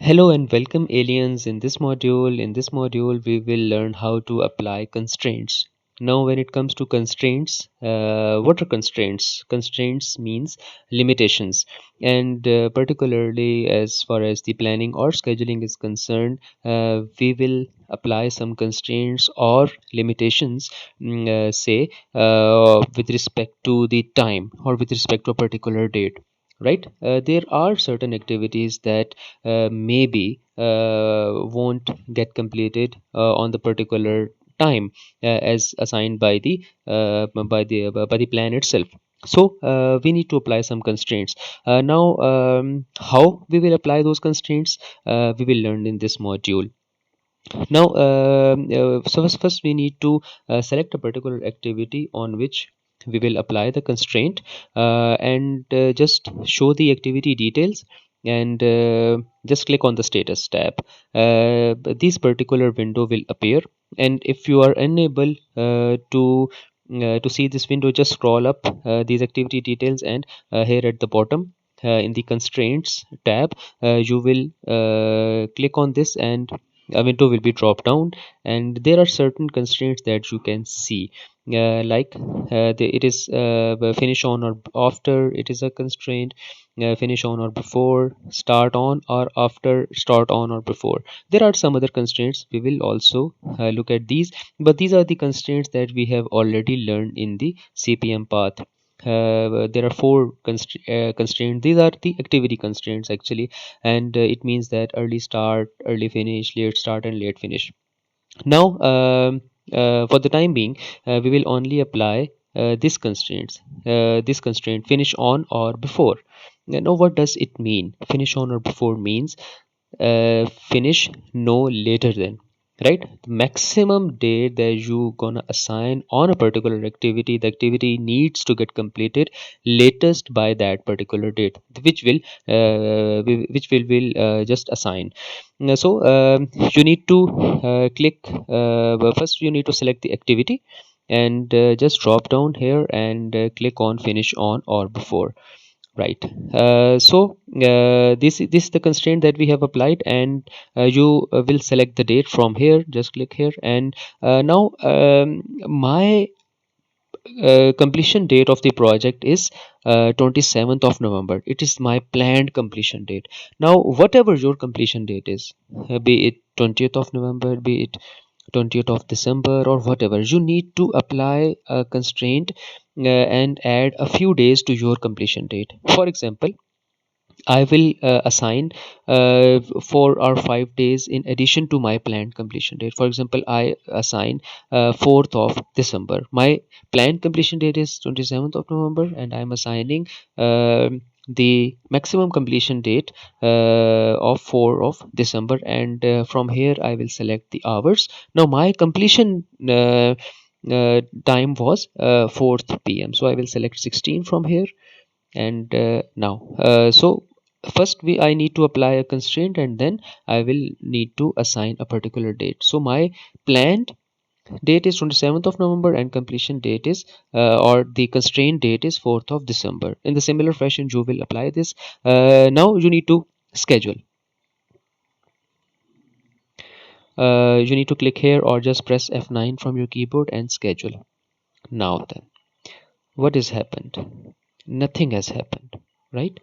Hello and welcome aliens. In this module we will learn how to apply constraints. Now when it comes to constraints, what are constraints? Constraints means limitations, and particularly as far as the planning or scheduling is concerned, we will apply some constraints or limitations, say with respect to the time or with respect to a particular date, right? There are certain activities that maybe won't get completed on the particular time as assigned by the plan itself. So we need to apply some constraints. Now how we will apply those constraints, we will learn in this module. Now so first we need to select a particular activity on which we will apply the constraint, and just show the activity details, and just click on the status tab. This particular window will appear, and if you are unable to see this window, just scroll up these activity details, and here at the bottom in the constraints tab, you will click on this, and a window will be dropped down, and there are certain constraints that you can see, it is finish on or after, it is a constraint. Finish on or before, start on or after, start on or before. There are some other constraints, we will also look at these, but these are the constraints that we have already learned in the CPM path. There are four constraints. These are the activity constraints actually, and it means that early start, early finish, late start, and late finish. Now for the time being, we will only apply this constraint, finish on or before. Now what does it mean? Finish on or before means finish no later than, right? The maximum date that you gonna assign on a particular activity, the activity needs to get completed latest by that particular date, which will just assign. So you need to click first you need to select the activity, and just drop down here and click on finish on or before, right? This is the constraint that we have applied, and you will select the date from here. Just click here, and now my completion date of the project is 27th of November. It is my planned completion date. Now whatever your completion date is, be it 20th of November, be it 20th of December, or whatever, you need to apply a constraint and add a few days to your completion date. For example, I will assign 4 or 5 days in addition to my planned completion date. For example, I assign 4th of December. My planned completion date is 27th of November, and I'm assigning the maximum completion date of 4 of December, and from here I will select the hours. Now my completion time was 4th p.m. So I will select 16 from here, and now so first we I need to apply a constraint, and then I will need to assign a particular date. So my planned date is 27th of November, and completion date is or the constraint date is 4th of December. In the similar fashion you will apply this. Now you need to schedule. You need to click here or just press F9 from your keyboard and schedule. Now then, what has happened? Nothing has happened, right?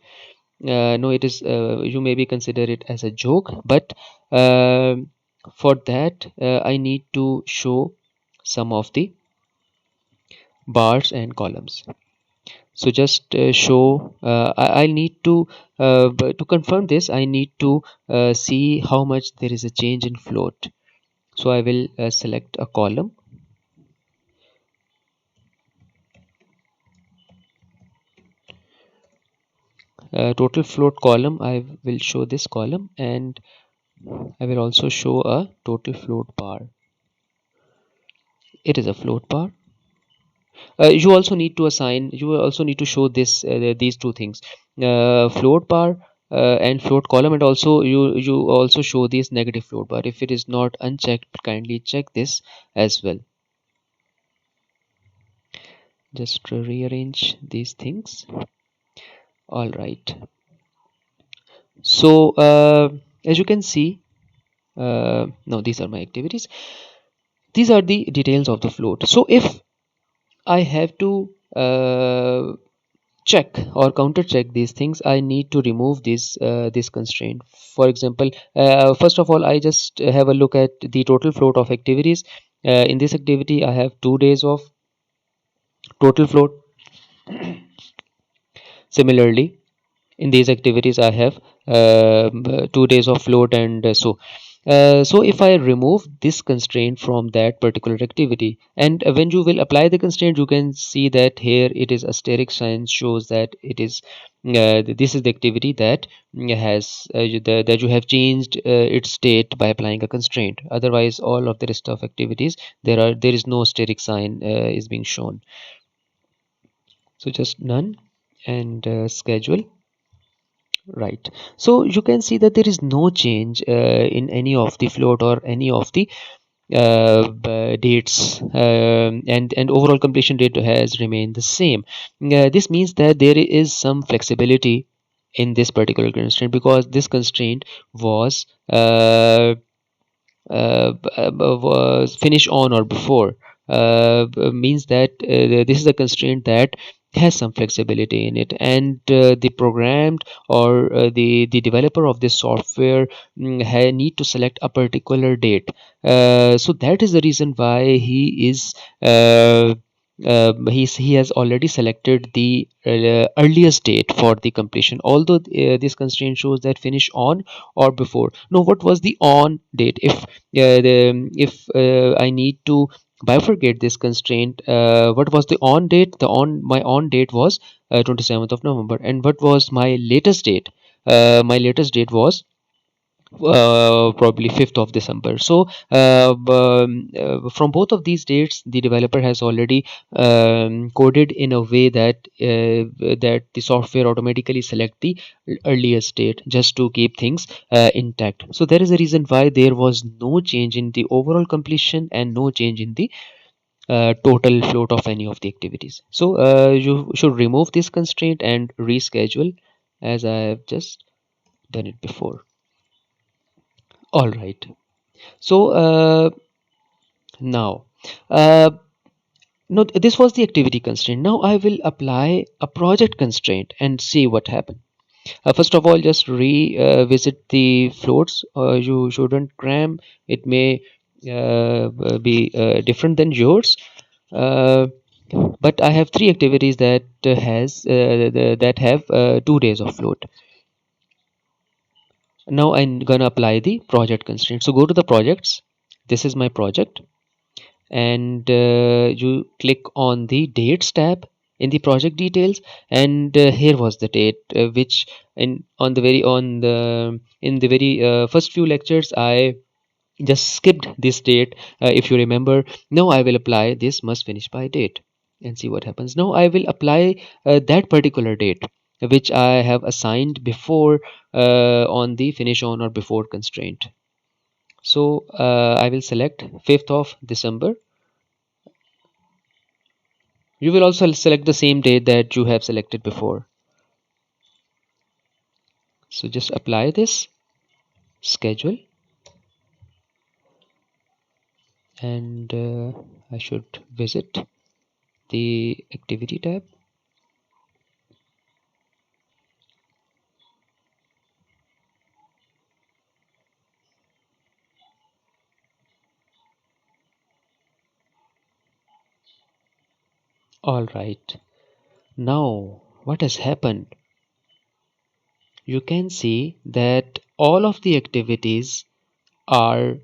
No, it is you maybe consider it as a joke, but for that I need to show some of the bars and columns. So just show I need to to confirm this, I need to see how much there is a change in float. So I will select a column, total float column. I will show this column, and I will also show a total float bar. It is a float bar. You also need to show this these two things, float bar and float column, and also you also show this negative float bar. If it is not unchecked, kindly check this as well. Just rearrange these things. All right. So as you can see, no, these are my activities. These are the details of the float. So if I have to check or counter check these things, I need to remove this constraint. For example, first of all, I just have a look at the total float of activities. In this activity, I have 2 days of total float. Similarly, in these activities I have 2 days of float, and so if I remove this constraint from that particular activity, and when you will apply the constraint, you can see that here it is asterisk sign, shows that it is this is the activity that has that you have changed its state by applying a constraint. Otherwise, all of the rest of activities, there is no asterisk sign is being shown. So just none, and schedule. Right. So you can see that there is no change in any of the float or any of the dates, and overall completion date has remained the same. This means that there is some flexibility in this particular constraint, because this constraint was was finish on or before, means that this is a constraint that has some flexibility in it, and the programmed or the developer of this software need to select a particular date. So that is the reason why he has already selected the earliest date for the completion, although this constraint shows that finish on or before. No, what was the on date? If I need to bifurcate this constraint, what was the on date? My on date was 27th of November, and what was my latest date? My latest date was probably 5th of December. So from both of these dates, the developer has already coded in a way that that the software automatically select the earliest date, just to keep things intact. So there is a reason why there was no change in the overall completion and no change in the total float of any of the activities. So you should remove this constraint and reschedule, as I have just done it before. All right. So now, uh, no, this was the activity constraint. Now I will apply a project constraint and see what happened. First of all, just revisit the floats. You shouldn't cram. It may be different than yours. Uh, but I have three activities that that have 2 days of float. Now I'm gonna apply the project constraint. So go to the projects. This is my project, and you click on the dates tab in the project details, and here was the date, which in the very first few lectures I just skipped this date. If you remember, now I will apply this must finish by date and see what happens. Now I will apply that particular date which I have assigned before on the finish on or before constraint. So I will select 5th of December. You will also select the same date that you have selected before. So just apply this, schedule, and I should visit the activity tab. All right. Now, what has happened? You can see that all of the activities are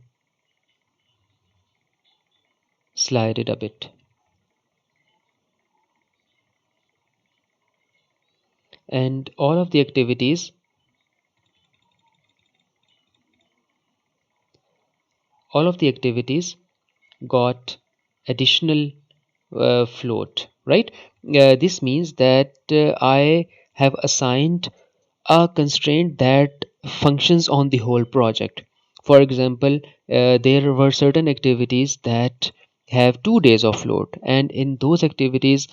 slided a bit, and all of the activities got additional float, right? This means that I have assigned a constraint that functions on the whole project. For example, there were certain activities that have 2 days of float, and in those activities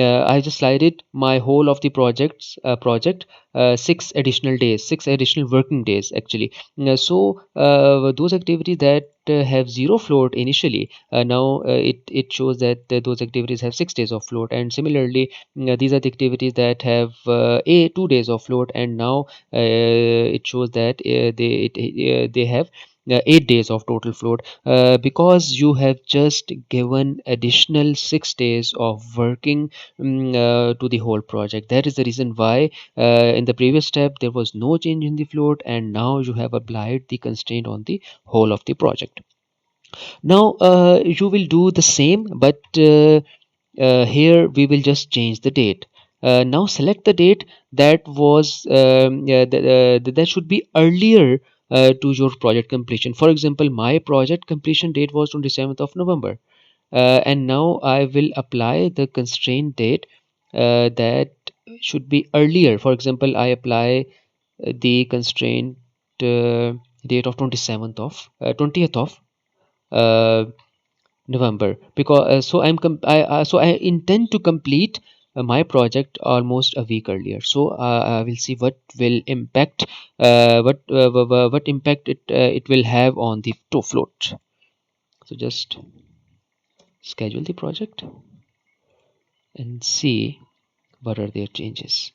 I just slided my whole of the project 6 additional days, 6 additional working days actually. Those activities that have zero float initially, now it shows that those activities have 6 days of float, and similarly these are the activities that have 2 days of float, and now it shows that they have 8 days of total float, because you have just given additional 6 days of working to the whole project. That is the reason why in the previous step there was no change in the float, and now you have applied the constraint on the whole of the project. Now you will do the same, but here we will just change the date. Now select the date that was yeah, that should be earlier to your project completion. For example, my project completion date was 27th of November, and now I will apply the constraint date that should be earlier. For example, I apply the constraint uh, date of 27th of 20th of uh, November, because so I intend to complete my project almost a week earlier. So I will see what will impact what impact it will have on the to float. So just schedule the project and see what are their changes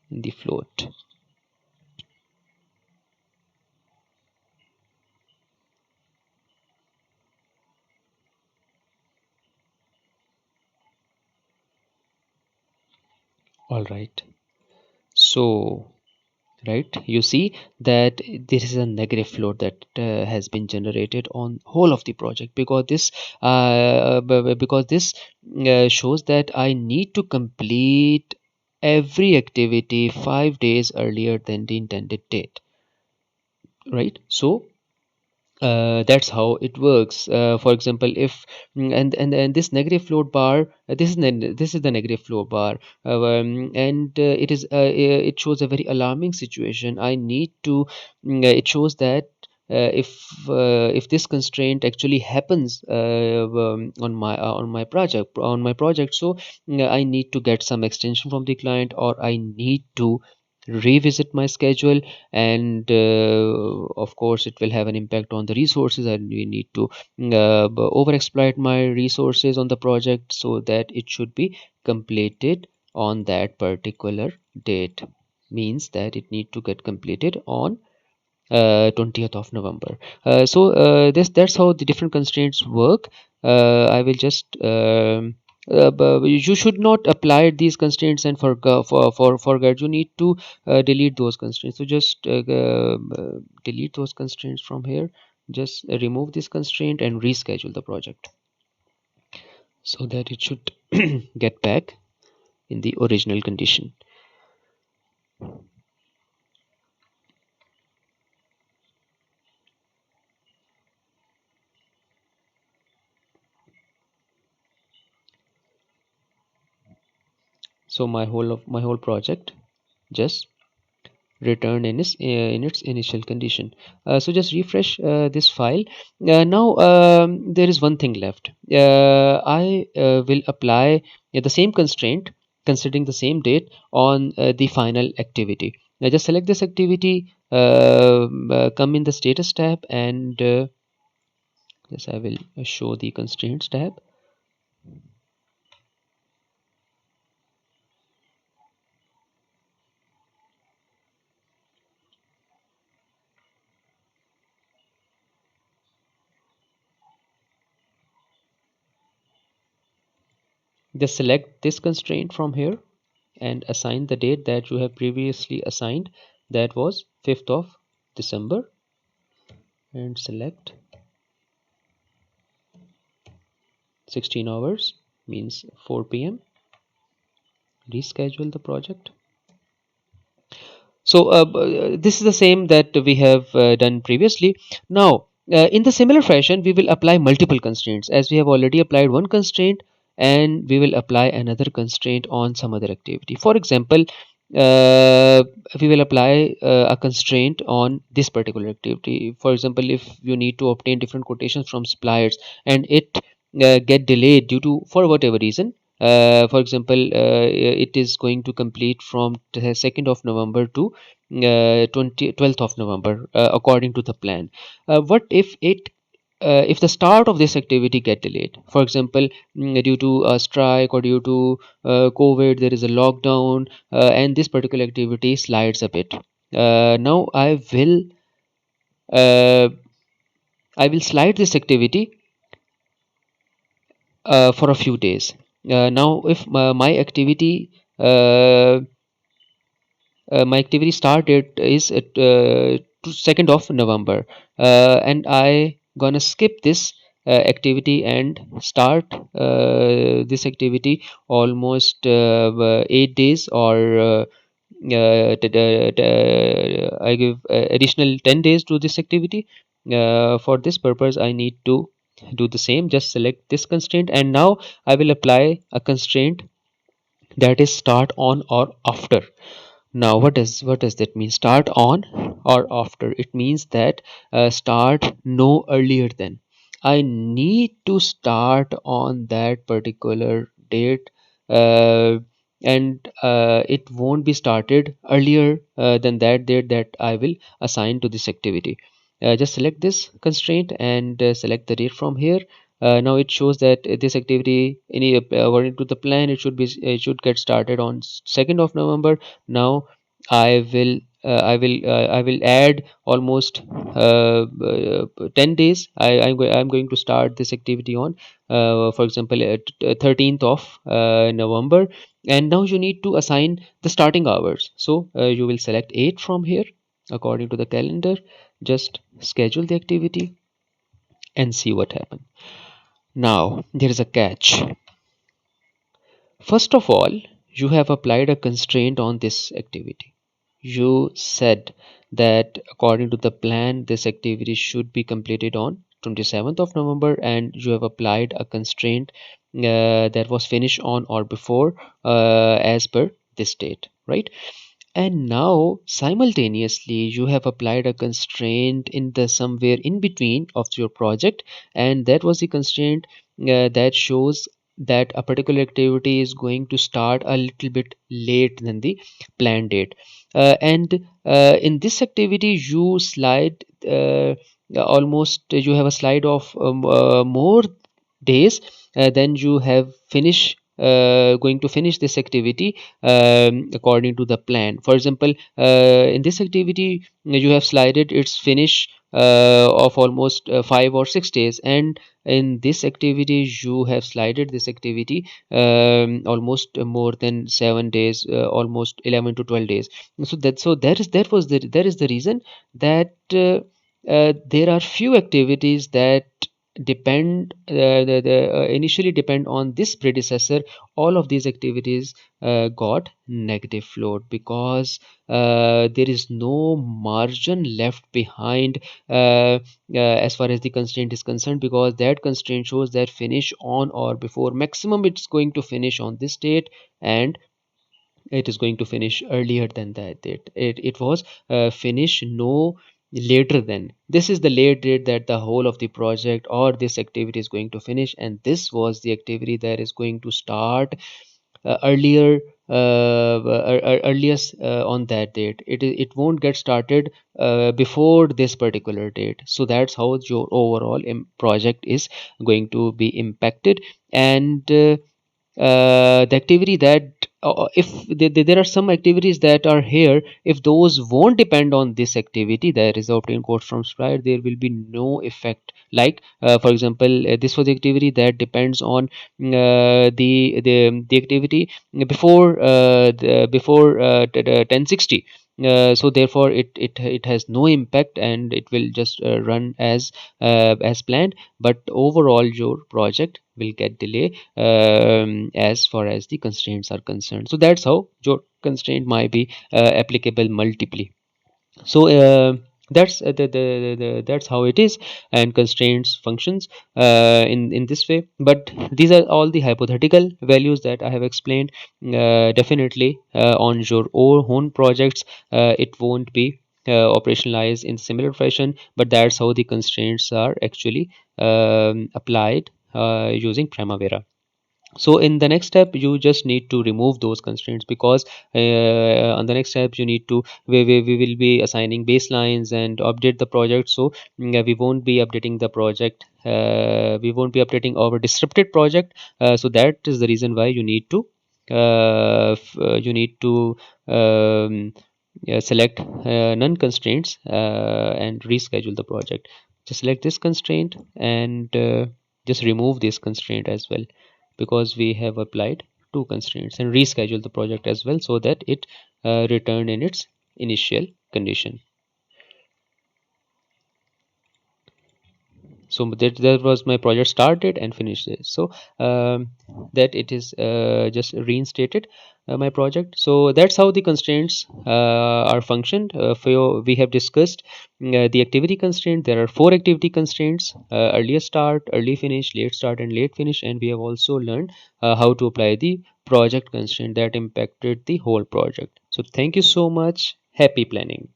in the float. All right. So right, you see that this is a negative float that has been generated on whole of the project, because this shows that I need to complete every activity 5 days earlier than the intended date, right? So that's how it works. For example, if and this negative float bar, this is the negative float bar, and it shows a very alarming situation. I need to it shows that if this constraint actually happens on my project, so I need to get some extension from the client, or I need to revisit my schedule, and of course it will have an impact on the resources, and we need to over exploit my resources on the project so that it should be completed on that particular date. Means that it need to get completed on 20th of November. That's how the different constraints work. I will just but you should not apply these constraints and forget. You need to delete those constraints. So just delete those constraints from here. Just remove this constraint and reschedule the project so that it should get back in the original condition. So my whole project just returned in its initial condition. So just refresh this file. Now there is one thing left. I will apply the same constraint considering the same date on the final activity. Now just select this activity, come in the status tab, and yes, I will show the constraints tab. Just select this constraint from here and assign the date that you have previously assigned, that was 5th of December, and select 16 hours means 4 p.m. Reschedule the project. So this is the same that we have done previously. Now in the similar fashion we will apply multiple constraints, as we have already applied one constraint, and we will apply another constraint on some other activity. For example, uh, we will apply a constraint on this particular activity. For example, if you need to obtain different quotations from suppliers and it get delayed due to for whatever reason, For example, it is going to complete from 2nd of November to 12th of November, according to the plan. What if the start of this activity get delayed? For example, due to a strike or due to COVID, there is a lockdown, and this particular activity slides a bit. Now uh, I will slide this activity for a few days. Now, if uh, my activity start date is at 2nd of November, and I gonna skip this activity and start this activity almost 8 days, or I give additional 10 days to this activity. For this purpose, I need to do the same. Just select this constraint, and now I will apply a constraint that is start on or after. Now, what does that mean? Start on or after? It means that start no earlier than. I need to start on that particular date, uh, and it won't be started earlier than that date that I will assign to this activity. Just select this constraint and select the date from here. Now it shows that this activity, any according to the plan, it should get started on 2nd of November. Now I will add almost 10 days. I'm going to start this activity on for example at 13th of November, and now you need to assign the starting hours. So you will select 8 from here according to the calendar. Just schedule the activity and see what happens. Now there is a catch. First of all, you have applied a constraint on this activity. You said that according to the plan, this activity should be completed on 27th of November, and you have applied a constraint that was finished on or before as per this date, right? And now simultaneously you have applied a constraint in the somewhere in between of your project, and that was the constraint that shows that a particular activity is going to start a little bit late than the planned date. And in this activity you slide almost you have a slide of more days than you have finish going to finish this activity according to the plan. For example, in this activity you have slided its finish of almost 5 or 6 days, and in this activity you have slided this activity almost more than 7 days, almost 11 to 12 days. So that is the reason that there are few activities that depend initially depend on this predecessor. All of these activities got negative float because there is no margin left behind as far as the constraint is concerned, because that constraint shows that finish on or before, maximum it's going to finish on this date, and it is going to finish earlier than that date. It was finish no later than. This is the late date that the whole of the project or this activity is going to finish, and this was the activity that is going to start earlier earliest on that date. It won't get started before this particular date. So that's how your overall project is going to be impacted. And the activity that if there are some activities that are here, if those won't depend on this activity that is obtained code from sprite, there will be no effect. Like for example, this was the activity that depends on the activity before 1060. So therefore it has no impact, and it will just run as planned, but overall your project will get delay as far as the constraints are concerned. So that's how your constraint might be applicable multiply. So that's that's how it is, and constraints functions in this way. But these are all the hypothetical values that I have explained. Definitely on your own projects it won't be operationalized in similar fashion, but that's how the constraints are actually applied using Primavera. So in the next step you just need to remove those constraints, because on the next step you need to, we will be assigning baselines and update the project. So we won't be updating the project, we won't be updating our disrupted project. So that is the reason why you need to you need to select none constraints and reschedule the project. Just select this constraint and just remove this constraint as well, because we have applied two constraints, and reschedule the project as well so that it returned in its initial condition. So that was my project started and finished it. So that it is just reinstated my project. So that's how the constraints are functioned. We have discussed the activity constraint. There are four activity constraints: earlier start, early finish, late start, and late finish. And we have also learned how to apply the project constraint that impacted the whole project. So thank you so much. Happy planning.